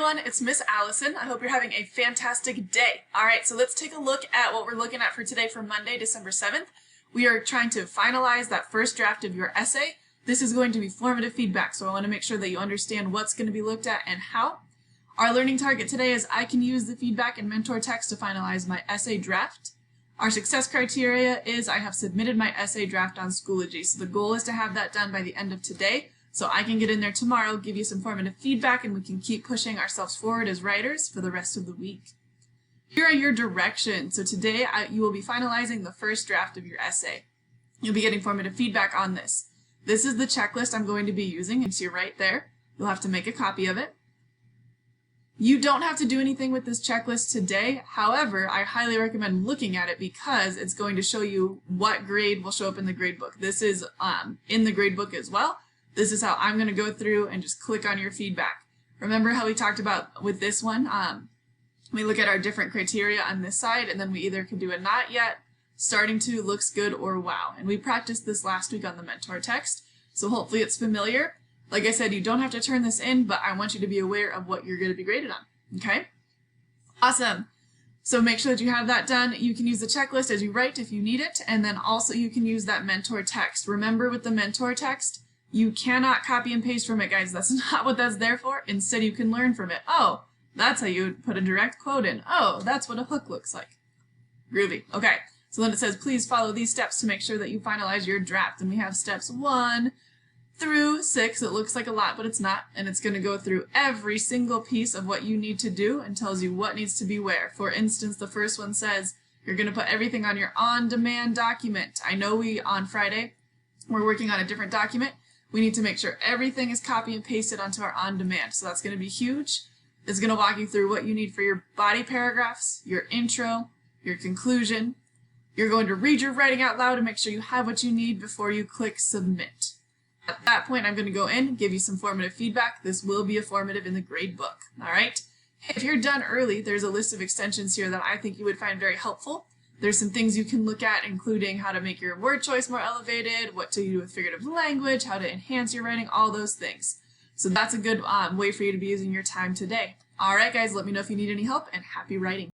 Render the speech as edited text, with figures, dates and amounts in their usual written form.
everyone, it's Miss Allison. I hope you're having a fantastic day. Alright, so let's take a look at what we're looking at for today for Monday, December 7th. We are trying to finalize that first draft of your essay. This is going to be formative feedback, so I want to make sure that you understand what's going to be looked at and how. Our learning target today is I can use the feedback and mentor text to finalize my essay draft. Our success criteria is I have submitted my essay draft on Schoology, so the goal is to have that done by the end of today. So I can get in there tomorrow, give you some formative feedback, and we can keep pushing ourselves forward as writers for the rest of the week. Here are your directions. So today you will be finalizing the first draft of your essay. You'll be getting formative feedback on this. This is the checklist I'm going to be using. It's right there. You'll have to make a copy of it. You don't have to do anything with this checklist today. However, I highly recommend looking at it because it's going to show you what grade will show up in the grade book. This is in the grade book as well. This is how I'm going to go through and just click on your feedback. Remember how we talked about with this one? We look at our different criteria on this side, and then we either can do a not yet, starting to, looks good, or wow. And we practiced this last week on the mentor text, so hopefully it's familiar. Like I said, you don't have to turn this in, but I want you to be aware of what you're going to be graded on. Okay? Awesome. So make sure that you have that done. You can use the checklist as you write if you need it, and then also you can use that mentor text. Remember with the mentor text, you cannot copy and paste from it, guys. That's not what that's there for. Instead, you can learn from it. Oh, that's how you would put a direct quote in. Oh, that's what a hook looks like. Groovy. Okay, so then it says, please follow these steps to make sure that you finalize your draft. And we have steps 1 through 6. It looks like a lot, but it's not. And it's going to go through every single piece of what you need to do and tells you what needs to be where. For instance, the first one says, you're going to put everything on your on-demand document. I know on Friday, we're working on a different document. We need to make sure everything is copy and pasted onto our on-demand. So that's going to be huge. It's going to walk you through what you need for your body paragraphs, your intro, your conclusion. You're going to read your writing out loud and make sure you have what you need before you click submit. At that point, I'm going to go in and give you some formative feedback. This will be a formative in the grade book. All right? If you're done early, there's a list of extensions here that I think you would find very helpful. There's some things you can look at, including how to make your word choice more elevated, what to do with figurative language, how to enhance your writing, all those things. So that's a good way for you to be using your time today. All right, guys, let me know if you need any help, and happy writing.